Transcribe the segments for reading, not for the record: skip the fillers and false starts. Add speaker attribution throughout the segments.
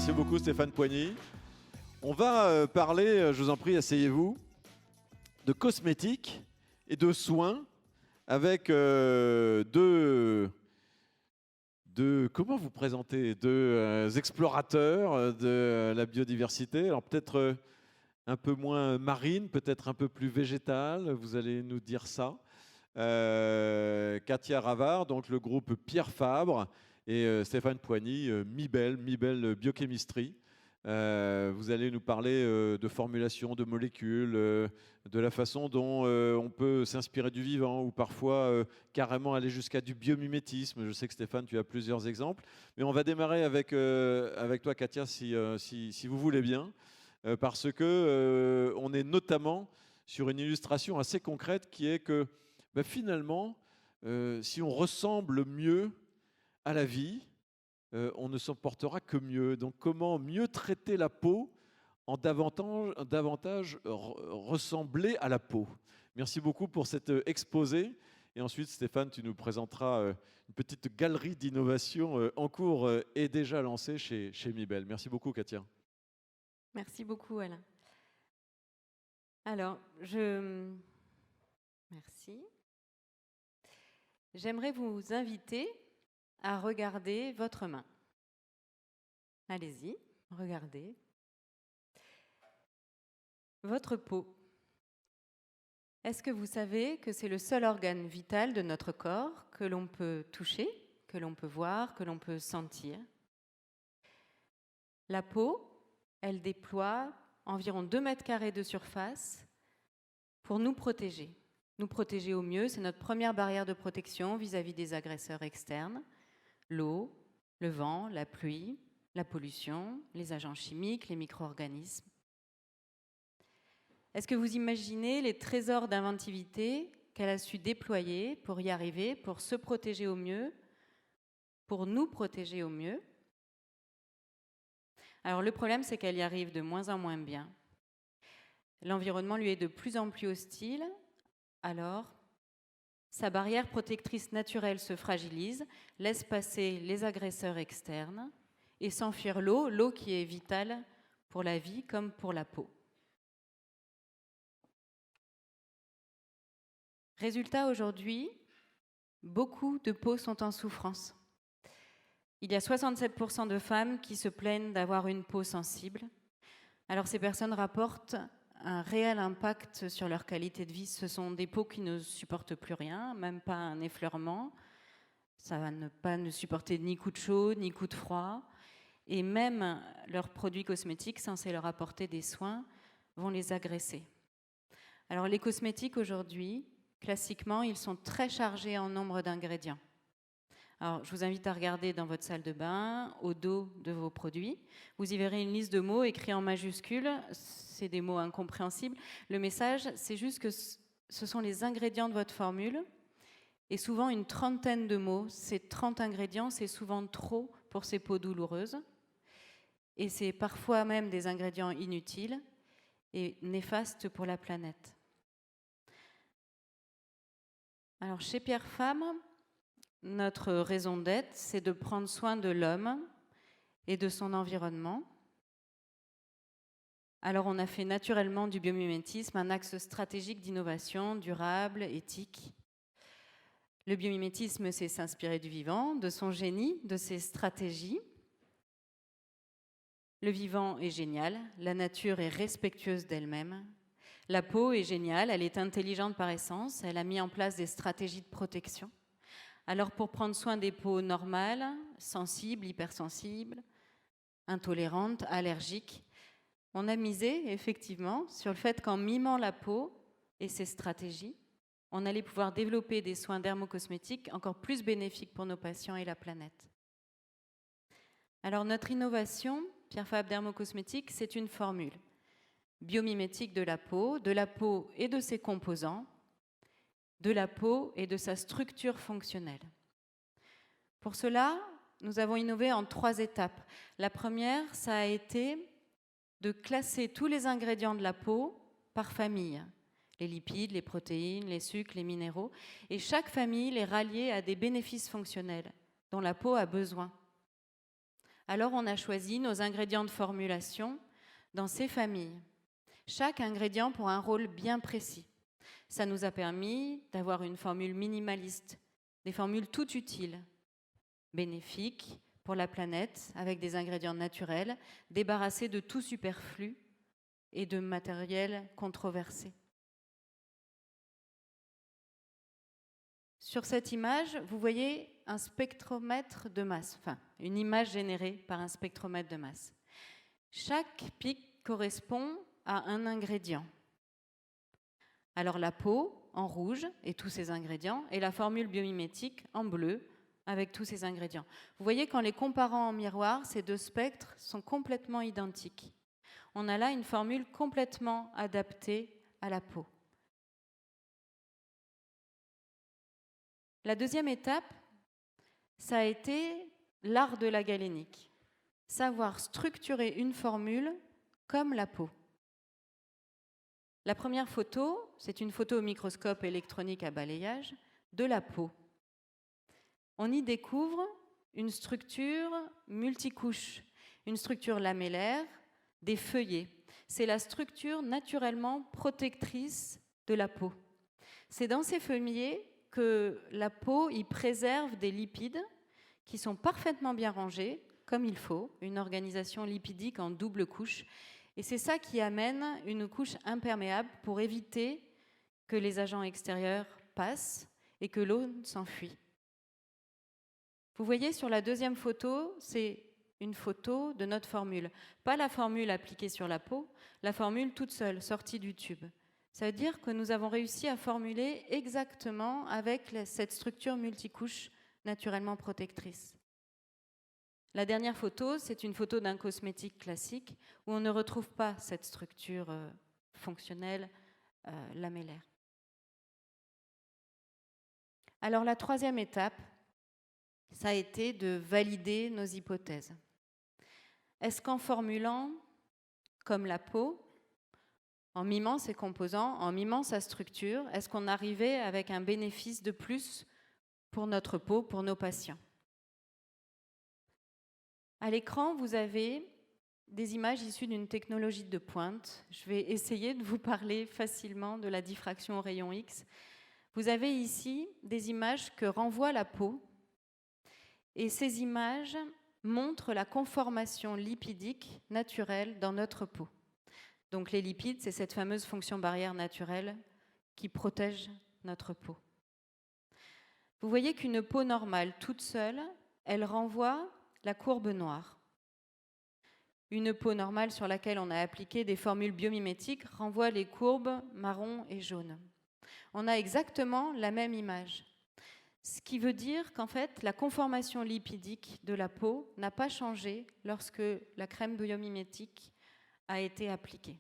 Speaker 1: Merci beaucoup Stéphane Poigny. On va parler, je vous en prie, asseyez-vous, de cosmétiques et de soins avec comment vous présenter, deux explorateurs de la biodiversité. Alors peut-être un peu moins marine, peut-être un peu plus végétale, vous allez nous dire ça. Katia Ravard, donc le groupe Pierre Fabre, et Stéphane Poigny, Mibel Biochemistry. Vous allez nous parler de formulation de molécules, de la façon dont on peut s'inspirer du vivant ou parfois carrément aller jusqu'à du biomimétisme. Je sais que Stéphane, tu as plusieurs exemples. Mais on va démarrer avec toi, Katia, si vous voulez bien, parce que on est notamment sur une illustration assez concrète qui est que finalement, si on ressemble mieux à la vie, on ne s'en portera que mieux. Donc comment mieux traiter la peau en davantage ressembler à la peau. Merci beaucoup pour cet exposé. Et ensuite, Stéphane, tu nous présenteras une petite galerie d'innovation en cours et déjà lancée chez Mibel. Merci beaucoup, Katia.
Speaker 2: Merci beaucoup, Alain. Alors, merci. J'aimerais vous inviter à regarder votre main. Allez-y, regardez. Votre peau. Est-ce que vous savez que c'est le seul organe vital de notre corps que l'on peut toucher, que l'on peut voir, que l'on peut sentir? La peau, elle déploie environ 2 mètres carrés de surface pour nous protéger. Nous protéger au mieux, c'est notre première barrière de protection vis-à-vis des agresseurs externes. L'eau, le vent, la pluie, la pollution, les agents chimiques, les micro-organismes. Est-ce que vous imaginez les trésors d'inventivité qu'elle a su déployer pour y arriver, pour se protéger au mieux, pour nous protéger au mieux? Alors le problème, c'est qu'elle y arrive de moins en moins bien. L'environnement lui est de plus en plus hostile, alors sa barrière protectrice naturelle se fragilise, laisse passer les agresseurs externes et s'enfuir l'eau qui est vitale pour la vie comme pour la peau. Résultat, aujourd'hui, beaucoup de peaux sont en souffrance. Il y a 67% de femmes qui se plaignent d'avoir une peau sensible. Alors ces personnes rapportent un réel impact sur leur qualité de vie. Ce sont des peaux qui ne supportent plus rien, même pas un effleurement. Ça va ne supporter ni coup de chaud, ni coup de froid. Et même leurs produits cosmétiques censés leur apporter des soins vont les agresser. Alors les cosmétiques aujourd'hui, classiquement, ils sont très chargés en nombre d'ingrédients. Alors, je vous invite à regarder dans votre salle de bain, au dos de vos produits. Vous y verrez une liste de mots écrits en majuscules. C'est des mots incompréhensibles. Le message, c'est juste que ce sont les ingrédients de votre formule. Et souvent, une trentaine de mots. Ces 30 ingrédients, c'est souvent trop pour ces peaux douloureuses. Et c'est parfois même des ingrédients inutiles et néfastes pour la planète. Alors, chez Pierre Fabre, notre raison d'être, c'est de prendre soin de l'homme et de son environnement. Alors on a fait naturellement du biomimétisme un axe stratégique d'innovation durable, éthique. Le biomimétisme, c'est s'inspirer du vivant, de son génie, de ses stratégies. Le vivant est génial, la nature est respectueuse d'elle-même. La peau est géniale, elle est intelligente par essence, elle a mis en place des stratégies de protection. Alors pour prendre soin des peaux normales, sensibles, hypersensibles, intolérantes, allergiques, on a misé effectivement sur le fait qu'en mimant la peau et ses stratégies, on allait pouvoir développer des soins dermocosmétiques encore plus bénéfiques pour nos patients et la planète. Alors notre innovation, Pierre Fabre Dermocosmétique, c'est une formule biomimétique de la peau et de ses composants, de la peau et de sa structure fonctionnelle. Pour cela, nous avons innové en 3 étapes. La première, ça a été de classer tous les ingrédients de la peau par famille. Les lipides, les protéines, les sucres, les minéraux. Et chaque famille les rallier à des bénéfices fonctionnels dont la peau a besoin. Alors on a choisi nos ingrédients de formulation dans ces familles. Chaque ingrédient pour un rôle bien précis. Ça nous a permis d'avoir une formule minimaliste, des formules toutes utiles, bénéfiques pour la planète, avec des ingrédients naturels, débarrassés de tout superflu et de matériel controversé. Sur cette image, vous voyez un spectromètre de masse, enfin une image générée par un spectromètre de masse. Chaque pic correspond à un ingrédient. Alors la peau en rouge et tous ses ingrédients, et la formule biomimétique en bleu avec tous ses ingrédients. Vous voyez qu'en les comparant en miroir, ces deux spectres sont complètement identiques. On a là une formule complètement adaptée à la peau. La deuxième étape, ça a été l'art de la galénique. Savoir structurer une formule comme la peau. La première photo, c'est une photo au microscope électronique à balayage de la peau. On y découvre une structure multicouche, une structure lamellaire, des feuillets. C'est la structure naturellement protectrice de la peau. C'est dans ces feuillets que la peau y préserve des lipides qui sont parfaitement bien rangés, comme il faut, une organisation lipidique en double couche. Et c'est ça qui amène une couche imperméable pour éviter que les agents extérieurs passent et que l'eau s'enfuit. Vous voyez sur la deuxième photo, c'est une photo de notre formule. Pas la formule appliquée sur la peau, la formule toute seule, sortie du tube. Ça veut dire que nous avons réussi à formuler exactement avec cette structure multicouche naturellement protectrice. La dernière photo, c'est une photo d'un cosmétique classique où on ne retrouve pas cette structure fonctionnelle lamellaire. Alors la troisième étape, ça a été de valider nos hypothèses. Est-ce qu'en formulant comme la peau, en mimant ses composants, en mimant sa structure, est-ce qu'on arrivait avec un bénéfice de plus pour notre peau, pour nos patients? À l'écran, vous avez des images issues d'une technologie de pointe. Je vais essayer de vous parler facilement de la diffraction au rayon X. Vous avez ici des images que renvoie la peau. Et ces images montrent la conformation lipidique naturelle dans notre peau. Donc les lipides, c'est cette fameuse fonction barrière naturelle qui protège notre peau. Vous voyez qu'une peau normale, toute seule, elle renvoie la courbe noire. Une peau normale sur laquelle on a appliqué des formules biomimétiques renvoie les courbes marron et jaune. On a exactement la même image. Ce qui veut dire qu'en fait, la conformation lipidique de la peau n'a pas changé lorsque la crème biomimétique a été appliquée.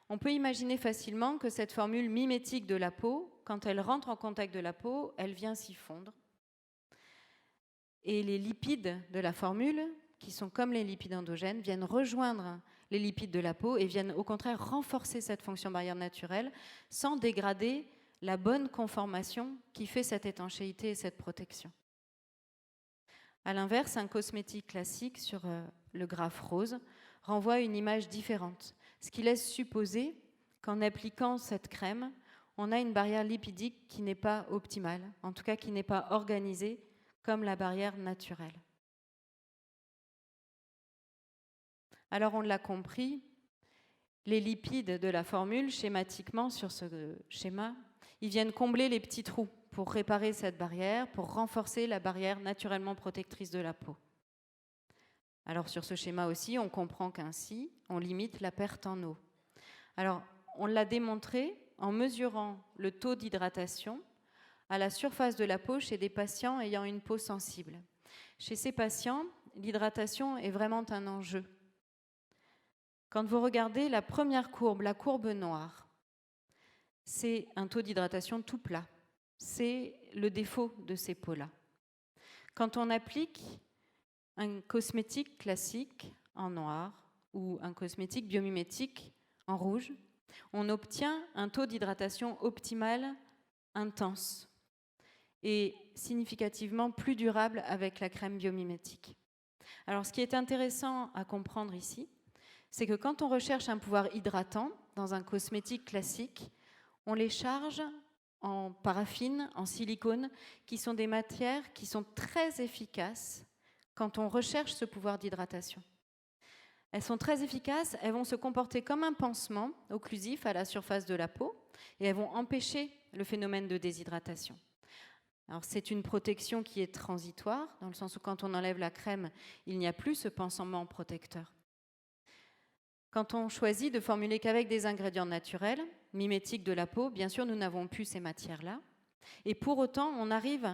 Speaker 2: On peut imaginer facilement que cette formule mimétique de la peau, quand elle rentre en contact de la peau, elle vient s'y fondre. Et les lipides de la formule, qui sont comme les lipides endogènes, viennent rejoindre les lipides de la peau et viennent au contraire renforcer cette fonction barrière naturelle sans dégrader la bonne conformation qui fait cette étanchéité et cette protection. A l'inverse, un cosmétique classique sur le graphe rose renvoie une image différente, ce qui laisse supposer qu'en appliquant cette crème, on a une barrière lipidique qui n'est pas optimale, en tout cas qui n'est pas organisée comme la barrière naturelle. Alors on l'a compris, les lipides de la formule, schématiquement sur ce schéma, ils viennent combler les petits trous pour réparer cette barrière, pour renforcer la barrière naturellement protectrice de la peau. Alors sur ce schéma aussi, on comprend qu'ainsi, on limite la perte en eau. Alors on l'a démontré en mesurant le taux d'hydratation à la surface de la peau chez des patients ayant une peau sensible. Chez ces patients, l'hydratation est vraiment un enjeu. Quand vous regardez la première courbe, la courbe noire, c'est un taux d'hydratation tout plat. C'est le défaut de ces peaux-là. Quand on applique un cosmétique classique en noir ou un cosmétique biomimétique en rouge, on obtient un taux d'hydratation optimal intense et significativement plus durable avec la crème biomimétique. Alors, ce qui est intéressant à comprendre ici, c'est que quand on recherche un pouvoir hydratant dans un cosmétique classique, on les charge en paraffine, en silicone, qui sont des matières qui sont très efficaces quand on recherche ce pouvoir d'hydratation. Elles sont très efficaces, elles vont se comporter comme un pansement occlusif à la surface de la peau et elles vont empêcher le phénomène de déshydratation. Alors, c'est une protection qui est transitoire, dans le sens où quand on enlève la crème, il n'y a plus ce pansement protecteur. Quand on choisit de formuler qu'avec des ingrédients naturels, mimétiques de la peau, bien sûr, nous n'avons plus ces matières-là. Et pour autant, on arrive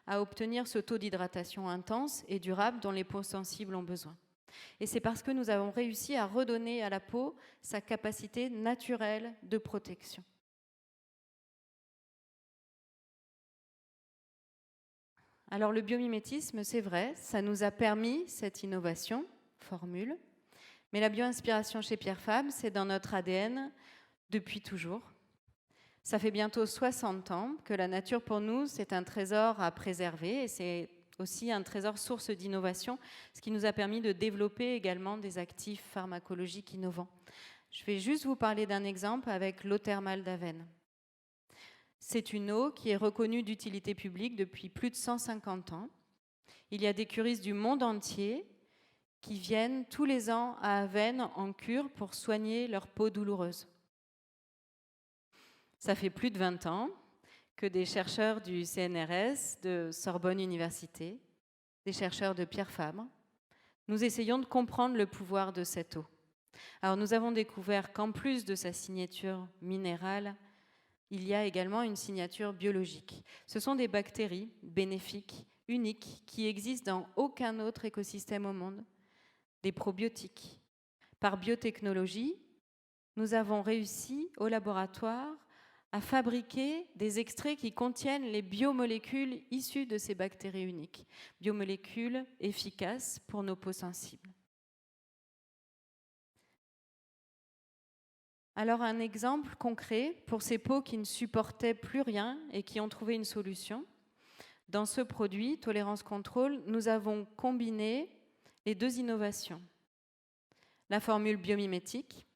Speaker 2: à obtenir ce taux d'hydratation intense et durable dont les peaux sensibles ont besoin. Et c'est parce que nous avons réussi à redonner à la peau sa capacité naturelle de protection. Alors le biomimétisme, c'est vrai, ça nous a permis cette innovation, formule, mais la bioinspiration chez Pierre Fabre, c'est dans notre ADN depuis toujours. Ça fait bientôt 60 ans que la nature pour nous, c'est un trésor à préserver et c'est aussi un trésor source d'innovation, ce qui nous a permis de développer également des actifs pharmacologiques innovants. Je vais juste vous parler d'un exemple avec l'eau thermale d'Avène. C'est une eau qui est reconnue d'utilité publique depuis plus de 150 ans. Il y a des curistes du monde entier qui viennent tous les ans à Avène en cure pour soigner leur peau douloureuse. Ça fait plus de 20 ans que des chercheurs du CNRS, de Sorbonne Université, des chercheurs de Pierre Fabre, nous essayons de comprendre le pouvoir de cette eau. Alors nous avons découvert qu'en plus de sa signature minérale, il y a également une signature biologique. Ce sont des bactéries bénéfiques, uniques, qui existent dans aucun autre écosystème au monde, des probiotiques. Par biotechnologie, nous avons réussi au laboratoire à fabriquer des extraits qui contiennent les biomolécules issues de ces bactéries uniques, biomolécules efficaces pour nos peaux sensibles. Alors un exemple concret pour ces peaux qui ne supportaient plus rien et qui ont trouvé une solution. Dans ce produit, Tolérance Contrôle, nous avons combiné les deux innovations. La formule biomimétique,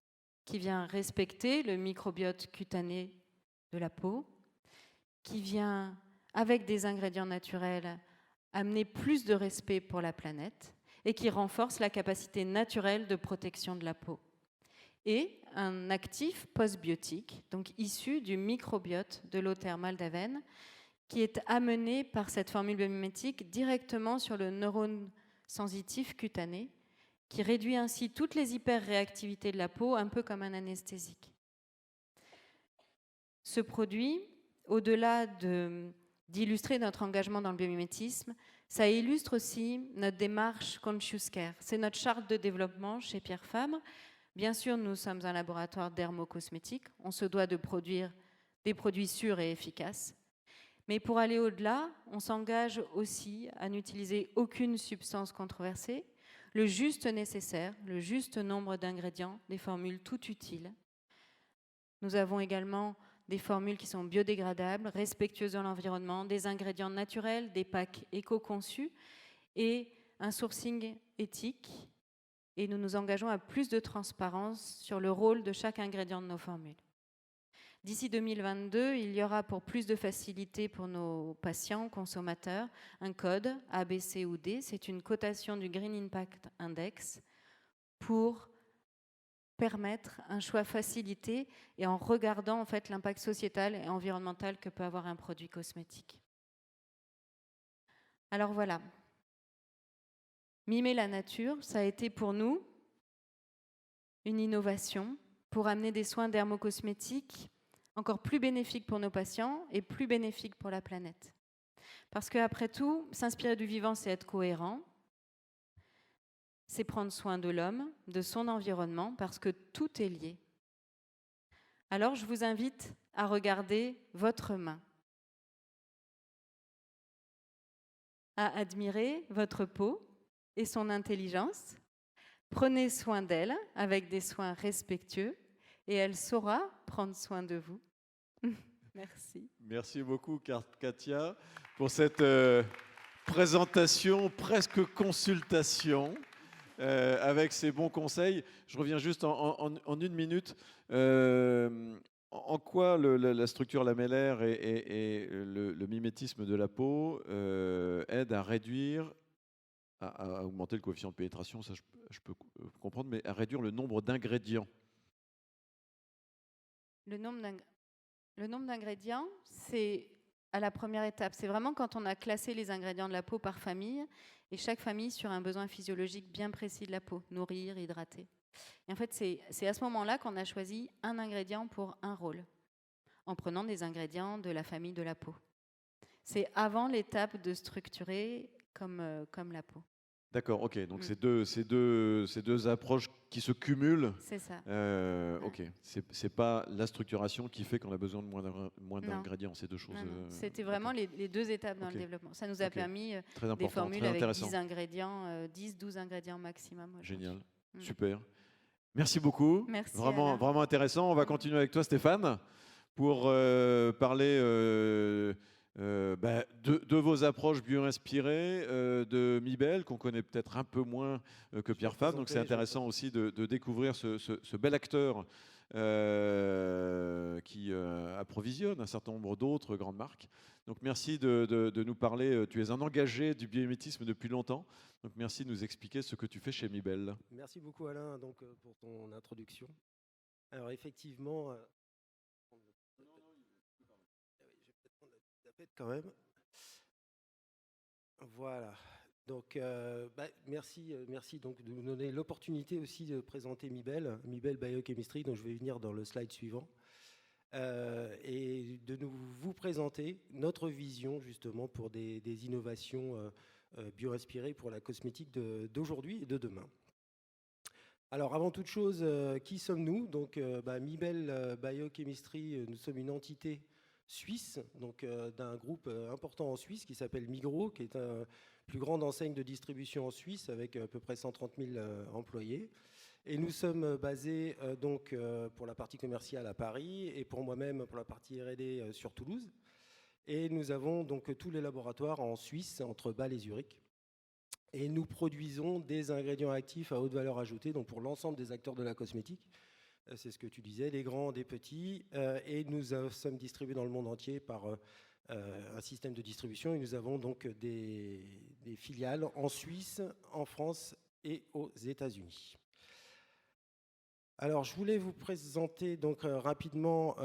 Speaker 2: qui vient respecter le microbiote cutané de la peau, qui vient, avec des ingrédients naturels, amener plus de respect pour la planète et qui renforce la capacité naturelle de protection de la peau. Et un actif postbiotique, donc issu du microbiote de l'eau thermale d'Avène, qui est amené par cette formule biomimétique directement sur le neurone sensitif cutané, qui réduit ainsi toutes les hyperréactivités de la peau, un peu comme un anesthésique. Ce produit, au-delà d'illustrer notre engagement dans le biomimétisme, ça illustre aussi notre démarche Conscious Care. C'est notre charte de développement chez Pierre Fabre. Bien sûr, nous sommes un laboratoire dermocosmétique. On se doit de produire des produits sûrs et efficaces. Mais pour aller au-delà, on s'engage aussi à n'utiliser aucune substance controversée, le juste nécessaire, le juste nombre d'ingrédients, des formules toutes utiles. Nous avons également des formules qui sont biodégradables, respectueuses de l'environnement, des ingrédients naturels, des packs éco-conçus et un sourcing éthique. Et nous nous engageons à plus de transparence sur le rôle de chaque ingrédient de nos formules. D'ici 2022, il y aura pour plus de facilité pour nos patients, consommateurs, un code A, B, C ou D. C'est une cotation du Green Impact Index pour permettre un choix facilité et en regardant en fait l'impact sociétal et environnemental que peut avoir un produit cosmétique. Alors voilà, mimer la nature, ça a été pour nous une innovation pour amener des soins dermocosmétiques encore plus bénéfiques pour nos patients et plus bénéfiques pour la planète. Parce qu'après tout, s'inspirer du vivant, c'est être cohérent. C'est prendre soin de l'homme, de son environnement, parce que tout est lié. Alors, je vous invite à regarder votre main, à admirer votre peau et son intelligence. Prenez soin d'elle avec des soins respectueux et elle saura prendre soin de vous. Merci.
Speaker 1: Merci beaucoup, Katia, pour cette présentation, presque consultation, avec ces bons conseils. Je reviens juste en une minute. En quoi la structure lamellaire et le mimétisme de la peau aident à réduire, à augmenter le coefficient de pénétration, ça je peux comprendre, mais à réduire le nombre d'ingrédients?
Speaker 2: Le nombre d'ingrédients, c'est à la première étape. C'est vraiment quand on a classé les ingrédients de la peau par famille, et chaque famille sur un besoin physiologique bien précis de la peau, nourrir, hydrater. Et en fait, c'est à ce moment-là qu'on a choisi un ingrédient pour un rôle, en prenant des ingrédients de la famille de la peau. C'est avant l'étape de structurer comme la peau.
Speaker 1: D'accord, ok. Donc ces deux approches qui se cumulent.
Speaker 2: C'est ça.
Speaker 1: Ok. C'est pas la structuration qui fait qu'on a besoin de moins d'ingrédients. C'est deux choses.
Speaker 2: Non. C'était vraiment les deux étapes dans le développement. Ça nous a permis des formules avec 10 ingrédients, 10-12 ingrédients maximum.
Speaker 1: Génial. Super. Merci beaucoup.
Speaker 2: Merci.
Speaker 1: Vraiment intéressant. On va continuer avec toi, Stéphane, pour parler de vos approches bio-inspirées, de Mibelle, qu'on connaît peut-être un peu moins que Pierre Fabre. Donc c'est intéressant aussi de découvrir ce bel acteur qui approvisionne un certain nombre d'autres grandes marques. Donc merci de nous parler. Tu es un engagé du biomimétisme depuis longtemps. Donc merci de nous expliquer ce que tu fais chez Mibelle.
Speaker 3: Merci beaucoup Alain donc, pour ton introduction. Alors effectivement, je vais peut-être prendre la petite tapette quand même. Voilà. Donc merci donc de nous donner l'opportunité aussi de présenter Mibelle Biochemistry, dont je vais venir dans le slide suivant. Et de vous présenter notre vision justement pour des innovations bio-inspirées pour la cosmétique d'aujourd'hui et de demain. Alors avant toute chose, qui sommes-nous? Donc Mibelle Biochemistry, nous sommes une entité suisse, donc d'un groupe important en Suisse qui s'appelle Migros, qui est la plus grande enseigne de distribution en Suisse avec à peu près 130 000 employés. Et nous sommes basés donc pour la partie commerciale à Paris et pour moi-même pour la partie R&D sur Toulouse. Et nous avons donc tous les laboratoires en Suisse entre Bâle et Zurich. Et nous produisons des ingrédients actifs à haute valeur ajoutée, donc pour l'ensemble des acteurs de la cosmétique. C'est ce que tu disais, des grands, des petits. Et nous sommes distribués dans le monde entier par un système de distribution. Et nous avons donc des filiales en Suisse, en France et aux États-Unis. Alors, je voulais vous présenter donc rapidement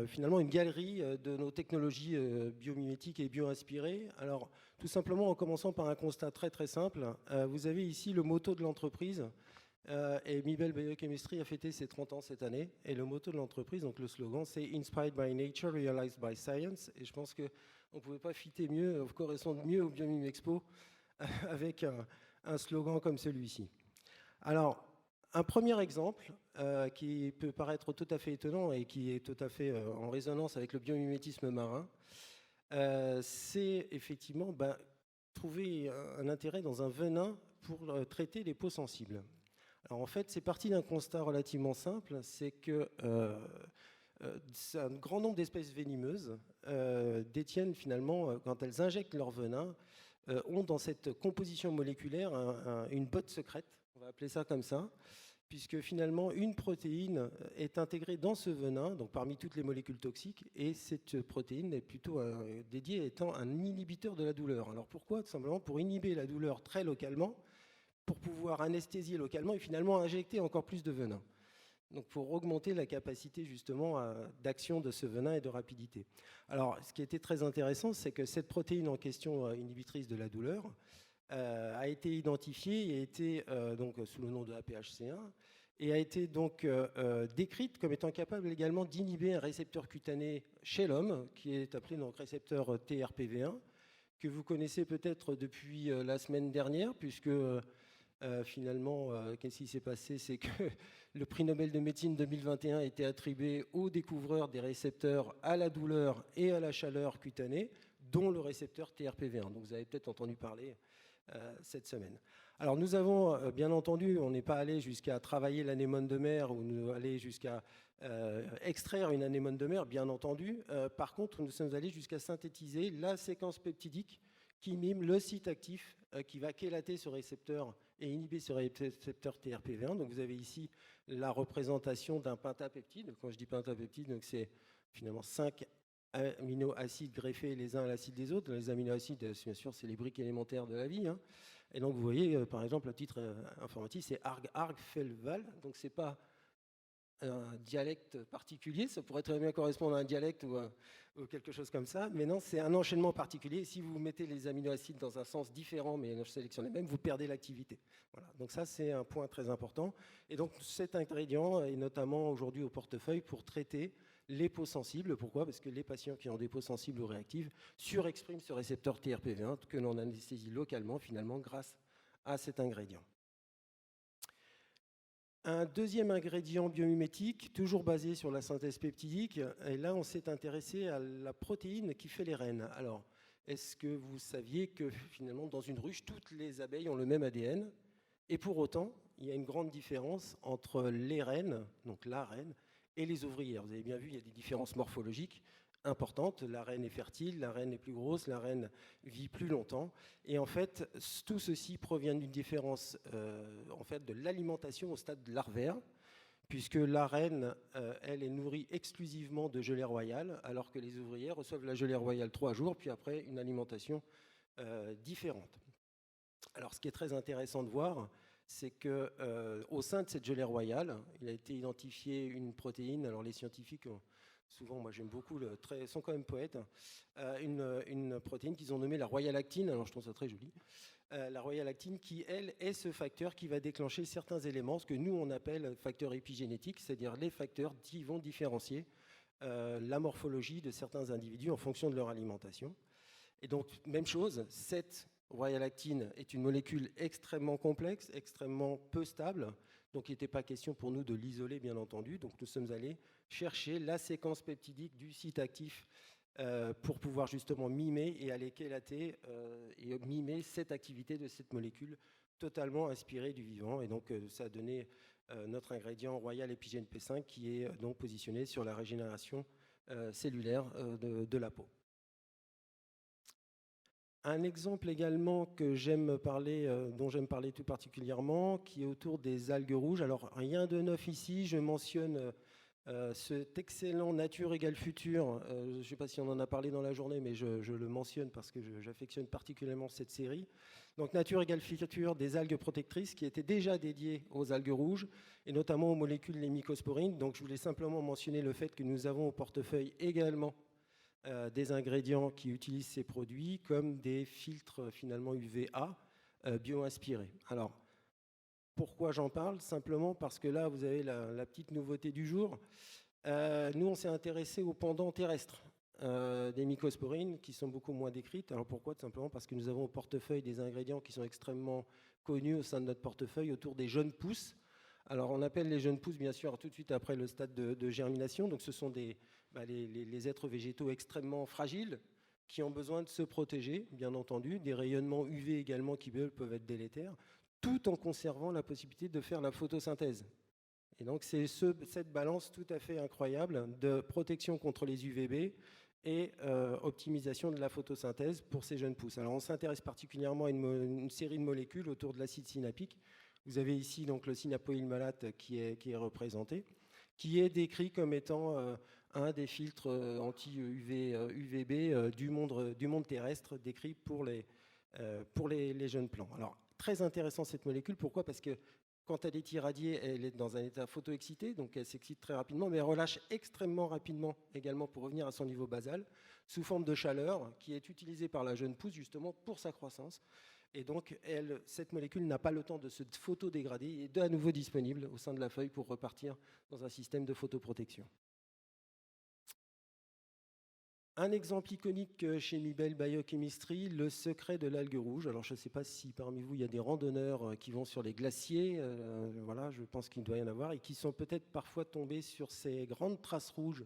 Speaker 3: finalement une galerie de nos technologies biomimétiques et bio-inspirées. Alors, tout simplement en commençant par un constat très très simple. Vous avez ici le motto de l'entreprise et Mibelle Biochemistry a fêté ses 30 ans cette année. Et le motto de l'entreprise, donc le slogan, c'est Inspired by Nature, Realized by Science. Et je pense qu'on ne pouvait pas fitter mieux, correspondre mieux au Biomime Expo avec un slogan comme celui-ci. Alors, un premier exemple qui peut paraître tout à fait étonnant et qui est tout à fait en résonance avec le biomimétisme marin, c'est effectivement trouver un intérêt dans un venin pour traiter les peaux sensibles. Alors en fait, c'est parti d'un constat relativement simple, c'est que un grand nombre d'espèces venimeuses détiennent finalement, quand elles injectent leur venin, ont dans cette composition moléculaire une botte secrète, on va appeler ça comme ça, puisque finalement une protéine est intégrée dans ce venin, donc parmi toutes les molécules toxiques, et cette protéine est plutôt dédiée étant un inhibiteur de la douleur. Alors pourquoi? Tout simplement pour inhiber la douleur très localement, pour pouvoir anesthésier localement et finalement injecter encore plus de venin. Donc pour augmenter la capacité justement d'action de ce venin et de rapidité. Alors ce qui était très intéressant, c'est que cette protéine en question inhibitrice de la douleur a été identifiée et a été donc sous le nom de APHC1 et a été donc décrite comme étant capable également d'inhiber un récepteur cutané chez l'homme qui est appelé donc récepteur TRPV1 que vous connaissez peut-être depuis la semaine dernière puisque finalement, qu'est-ce qui s'est passé? C'est que le prix Nobel de médecine 2021 a été attribué aux découvreurs des récepteurs à la douleur et à la chaleur cutanée, dont le récepteur TRPV1. Donc vous avez peut-être entendu parler cette semaine. Alors nous avons, bien entendu, on n'est pas allé jusqu'à travailler l'anémone de mer ou nous aller jusqu'à extraire une anémone de mer, bien entendu. Par contre, nous sommes allés jusqu'à synthétiser la séquence peptidique qui mime le site actif qui va chélater ce récepteur et inhiber ce récepteur TRPV1. Donc vous avez ici la représentation d'un pentapeptide. Quand je dis pentapeptide, donc c'est finalement 5 aminoacides greffés les uns à l'acide des autres. Les aminoacides, bien sûr, c'est les briques élémentaires de la vie. Hein. Et donc vous voyez, par exemple, le titre informatif, c'est Arg-Felval. Donc c'est pas un dialecte particulier, ça pourrait très bien correspondre à un dialecte ou quelque chose comme ça, mais non, c'est un enchaînement particulier. Si vous mettez les aminoacides dans un sens différent, mais je sélectionne les mêmes, vous perdez l'activité. Voilà. Donc ça, c'est un point très important. Et donc cet ingrédient est notamment aujourd'hui au portefeuille pour traiter les peaux sensibles. Pourquoi ? Parce que les patients qui ont des peaux sensibles ou réactives surexpriment ce récepteur TRPV1 que l'on anesthésie localement, finalement, grâce à cet ingrédient. Un deuxième ingrédient biomimétique, toujours basé sur la synthèse peptidique, et là on s'est intéressé à la protéine qui fait les reines. Alors, est-ce que vous saviez que finalement dans une ruche, toutes les abeilles ont le même ADN, et pour autant, il y a une grande différence entre les reines, donc la reine, et les ouvrières. Vous avez bien vu, il y a des différences morphologiques importante. La reine est fertile, la reine est plus grosse, la reine vit plus longtemps. Et en fait, tout ceci provient d'une différence en fait, de l'alimentation au stade larvaire, puisque la reine, elle est nourrie exclusivement de gelée royale, alors que les ouvrières reçoivent la gelée royale 3 jours, puis après une alimentation différente. Alors, ce qui est très intéressant de voir, c'est qu'au sein de cette gelée royale, il a été identifié une protéine. Alors, les scientifiques souvent, moi j'aime beaucoup, sont quand même poètes, une protéine qu'ils ont nommée la royale actine, alors je trouve ça très joli, la royale actine qui, elle, est ce facteur qui va déclencher certains éléments, ce que nous on appelle facteurs épigénétiques, c'est-à-dire les facteurs qui vont différencier la morphologie de certains individus en fonction de leur alimentation. Et donc, même chose, cette royale actine est une molécule extrêmement complexe, extrêmement peu stable, donc il n'était pas question pour nous de l'isoler, bien entendu. Donc nous sommes allés chercher la séquence peptidique du site actif pour pouvoir justement mimer et aller chélater et mimer cette activité de cette molécule totalement inspirée du vivant. Et donc ça a donné notre ingrédient royal épigène P5 qui est donc positionné sur la régénération cellulaire de la peau. Un exemple également que j'aime parler, dont j'aime parler tout particulièrement, qui est autour des algues rouges. Alors rien de neuf ici, je mentionne cet excellent Nature égale Futur. Je ne sais pas si on en a parlé dans la journée, mais je le mentionne parce que j'affectionne particulièrement cette série. Donc Nature égale Futur, des algues protectrices qui étaient déjà dédiées aux algues rouges et notamment aux molécules les mycosporines. Donc je voulais simplement mentionner le fait que nous avons au portefeuille également des ingrédients qui utilisent ces produits comme des filtres finalement UVA bio-inspirés. Alors, pourquoi j'en parle ? Simplement parce que là, vous avez la petite nouveauté du jour. Nous, on s'est intéressé aux pendants terrestres des mycosporines qui sont beaucoup moins décrites. Alors pourquoi ? Tout simplement parce que nous avons au portefeuille des ingrédients qui sont extrêmement connus au sein de notre portefeuille autour des jeunes pousses. Alors on appelle les jeunes pousses bien sûr tout de suite après le stade de germination. Donc ce sont les êtres végétaux extrêmement fragiles qui ont besoin de se protéger, bien entendu, des rayonnements UV également qui peuvent être délétères, tout en conservant la possibilité de faire la photosynthèse. Et donc c'est cette balance tout à fait incroyable de protection contre les UVB et optimisation de la photosynthèse pour ces jeunes pousses. Alors on s'intéresse particulièrement à une série de molécules autour de l'acide synapique. Vous avez ici donc le synapoïl-malate qui est représenté, qui est décrit comme étant un des filtres anti-UVB du monde terrestre décrit pour les jeunes plants. Alors, très intéressant cette molécule. Pourquoi ? Parce que quand elle est irradiée, elle est dans un état photoexcité, donc elle s'excite très rapidement, mais elle relâche extrêmement rapidement également pour revenir à son niveau basal, sous forme de chaleur, qui est utilisée par la jeune pousse justement pour sa croissance. Et donc, cette molécule n'a pas le temps de se photodégrader et est à nouveau disponible au sein de la feuille pour repartir dans un système de photoprotection. Un exemple iconique chez Mibelle Biochemistry, le secret de l'algue rouge. Alors je ne sais pas si parmi vous il y a des randonneurs qui vont sur les glaciers, voilà, je pense qu'il doit y en avoir, et qui sont peut-être parfois tombés sur ces grandes traces rouges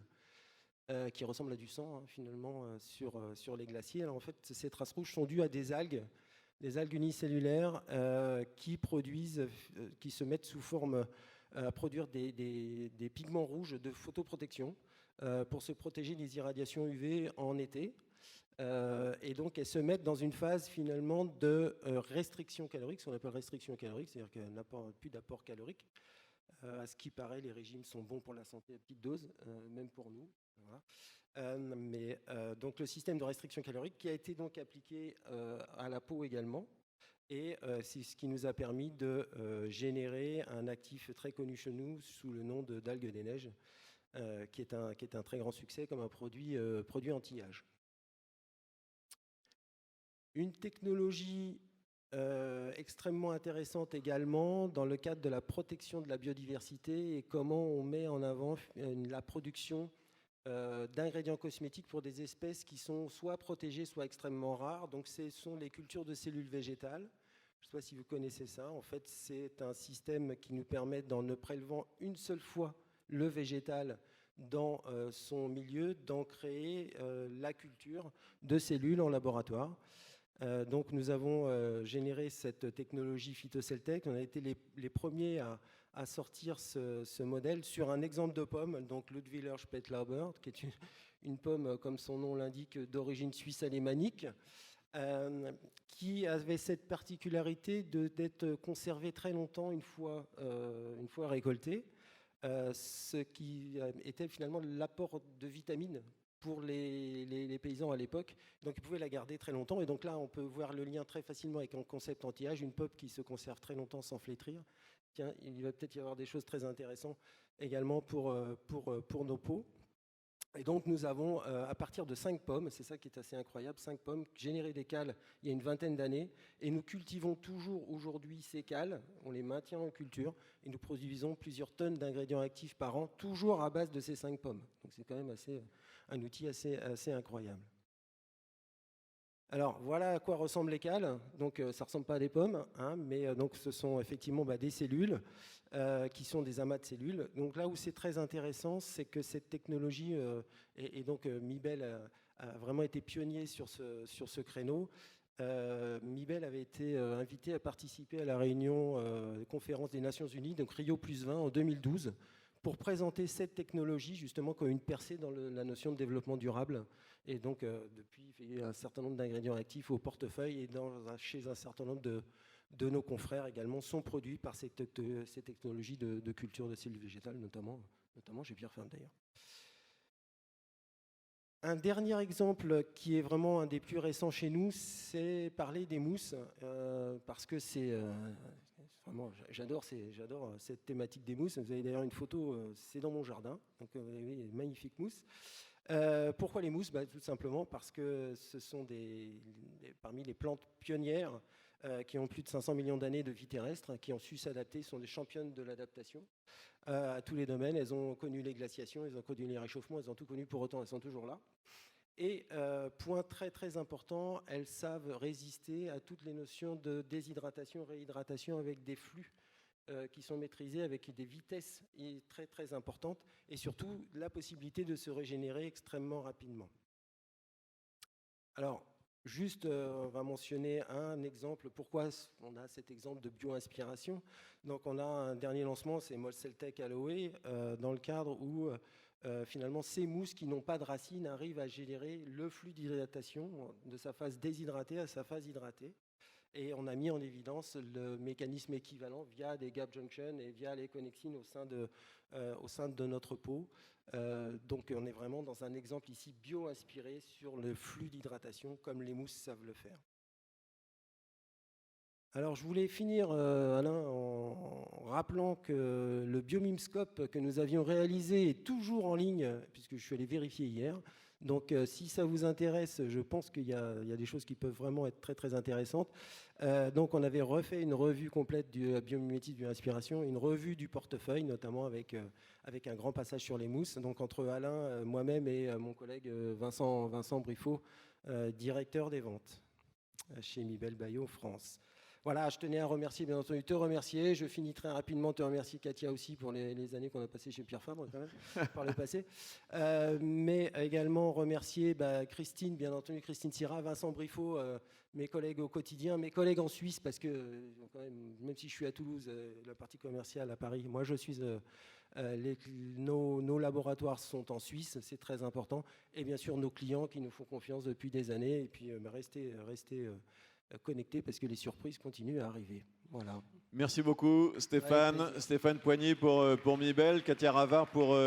Speaker 3: qui ressemblent à du sang hein, finalement sur les glaciers. Alors en fait ces traces rouges sont dues à des algues unicellulaires qui se mettent sous forme à produire des pigments rouges de photoprotection pour se protéger des irradiations UV en été. Et donc, elles se mettent dans une phase finalement de restriction calorique, ce qu'on appelle restriction calorique, c'est-à-dire qu'elles n'apportent plus d'apport calorique. À ce qui paraît, les régimes sont bons pour la santé à petite dose, même pour nous. Voilà. Donc, le système de restriction calorique qui a été donc appliqué à la peau également. Et c'est ce qui nous a permis de générer un actif très connu chez nous sous le nom d'algue des neiges, qui est un très grand succès comme un produit anti-âge. Une technologie extrêmement intéressante également dans le cadre de la protection de la biodiversité et comment on met en avant la production d'ingrédients cosmétiques pour des espèces qui sont soit protégées, soit extrêmement rares. Donc ce sont les cultures de cellules végétales. Je ne sais pas si vous connaissez ça. En fait, c'est un système qui nous permet, en ne prélevant une seule fois le végétal dans son milieu, d'en créer la culture de cellules en laboratoire. Donc nous avons généré cette technologie PhytoCellTech. On a été les premiers à sortir ce modèle sur un exemple de pomme, donc Ludwiller Spätlauber, qui est une pomme, comme son nom l'indique, d'origine suisse alémanique, qui avait cette particularité d'être conservée très longtemps une fois récoltée, ce qui était finalement l'apport de vitamines pour les paysans à l'époque. Donc ils pouvaient la garder très longtemps. Et donc là, on peut voir le lien très facilement avec un concept anti-âge, une pomme qui se conserve très longtemps sans flétrir. Tiens, il va peut-être y avoir des choses très intéressantes également pour nos peaux. Et donc nous avons, à partir de 5 pommes, c'est ça qui est assez incroyable, 5 pommes, généré des cales il y a une vingtaine d'années, et nous cultivons toujours aujourd'hui ces cales, on les maintient en culture, et nous produisons plusieurs tonnes d'ingrédients actifs par an, toujours à base de ces 5 pommes. Donc c'est quand même un outil assez incroyable. Alors voilà à quoi ressemblent les cales. Donc ça ne ressemble pas à des pommes, hein, mais donc ce sont effectivement des cellules qui sont des amas de cellules. Donc là où c'est très intéressant, c'est que cette technologie, et donc Mibel a vraiment été pionnier sur ce créneau. Mibel avait été invité à participer à la réunion conférence des Nations Unies, donc Rio + 20 en 2012, pour présenter cette technologie justement comme une percée dans la notion de développement durable. Et donc, depuis, il y a un certain nombre d'ingrédients actifs au portefeuille et chez un certain nombre de nos confrères également sont produits par ces technologies de culture de cellules végétales, notamment chez Pierre Fabre d'ailleurs. Un dernier exemple qui est vraiment un des plus récents chez nous, c'est parler des mousses, parce que c'est vraiment, j'adore cette thématique des mousses. Vous avez d'ailleurs une photo, c'est dans mon jardin, donc vous avez une magnifique mousse. Pourquoi les mousses ? Tout simplement parce que ce sont parmi les plantes pionnières qui ont plus de 500 millions d'années de vie terrestre, qui ont su s'adapter, sont des championnes de l'adaptation à tous les domaines. Elles ont connu les glaciations, elles ont connu les réchauffements, elles ont tout connu, pour autant elles sont toujours là. Et point très très important, elles savent résister à toutes les notions de déshydratation, réhydratation avec des flux qui sont maîtrisés avec des vitesses très très importantes et surtout la possibilité de se régénérer extrêmement rapidement. Alors, juste, on va mentionner un exemple. Pourquoi on a cet exemple de bio-inspiration ? Donc, on a un dernier lancement, c'est MolCellTech Aloe, dans le cadre où finalement ces mousses qui n'ont pas de racines arrivent à générer le flux d'hydratation de sa phase déshydratée à sa phase hydratée. Et on a mis en évidence le mécanisme équivalent via des gap junctions et via les connexines au sein de notre peau. Donc on est vraiment dans un exemple ici bio-inspiré sur le flux d'hydratation comme les mousses savent le faire. Alors je voulais finir, Alain, en rappelant que le biomimscope que nous avions réalisé est toujours en ligne, puisque je suis allé vérifier hier. Donc si ça vous intéresse, je pense qu'il y a des choses qui peuvent vraiment être très très intéressantes. Donc on avait refait une revue complète du biomimétisme de l'inspiration, une revue du portefeuille, notamment avec un grand passage sur les mousses. Donc entre Alain, moi-même et mon collègue Vincent Briffaut, directeur des ventes chez Mibel Bayo France. Voilà, je tenais à remercier, bien entendu, te remercier. Je finis très rapidement, te remercier Katia aussi pour les années qu'on a passées chez Pierre Fabre quand même, par le passé. Mais également remercier Christine, bien entendu, Christine Syrah, Vincent Briffaut, mes collègues au quotidien, mes collègues en Suisse, parce que quand même si je suis à Toulouse, la partie commerciale à Paris, moi je suis... nos laboratoires sont en Suisse, c'est très important. Et bien sûr, nos clients qui nous font confiance depuis des années. Et puis, restez connectés parce que les surprises continuent à arriver. Voilà.
Speaker 1: Merci beaucoup Stéphane. Stéphane Poigny pour Mibel, Katia Ravard pour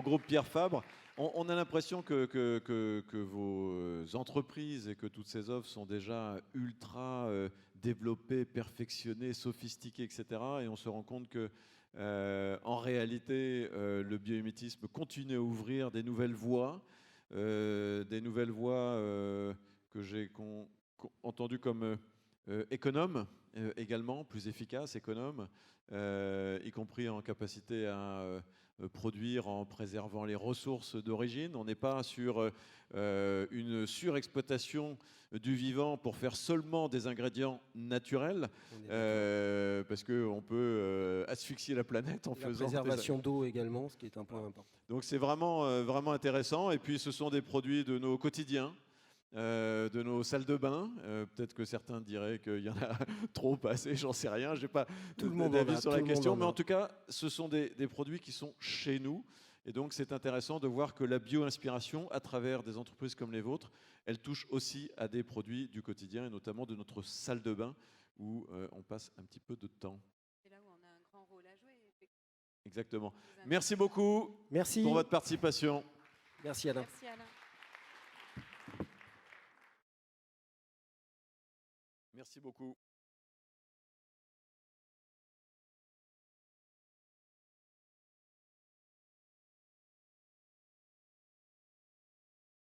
Speaker 1: Groupe Pierre Fabre. On a l'impression que vos entreprises et que toutes ces offres sont déjà ultra développées, perfectionnées, sophistiquées, etc. Et on se rend compte que en réalité, le biomimétisme continue à ouvrir des nouvelles voies que j'ai entendues comme économes également, plus efficaces, économes, y compris en capacité à produire en préservant les ressources d'origine. On n'est pas sur une surexploitation du vivant pour faire seulement des ingrédients naturels, parce qu'on peut asphyxier la planète en faisant...
Speaker 3: La préservation d'eau également, ce qui est un point important.
Speaker 1: Donc c'est vraiment, vraiment intéressant. Et puis ce sont des produits de nos quotidiens, de nos salles de bain. Peut-être que certains diraient qu'il y en a trop, pas assez, j'en sais rien. Je n'ai pas d'avis sur la question. Mais en tout cas, ce sont des produits qui sont chez nous. Et donc c'est intéressant de voir que la bio-inspiration, à travers des entreprises comme les vôtres, elle touche aussi à des produits du quotidien, et notamment de notre salle de bain, où on passe un petit peu de temps.
Speaker 2: C'est là où on a un grand rôle à jouer.
Speaker 1: Exactement. Merci beaucoup pour votre participation.
Speaker 3: Merci Alain.
Speaker 2: Merci Alain.
Speaker 1: Merci beaucoup.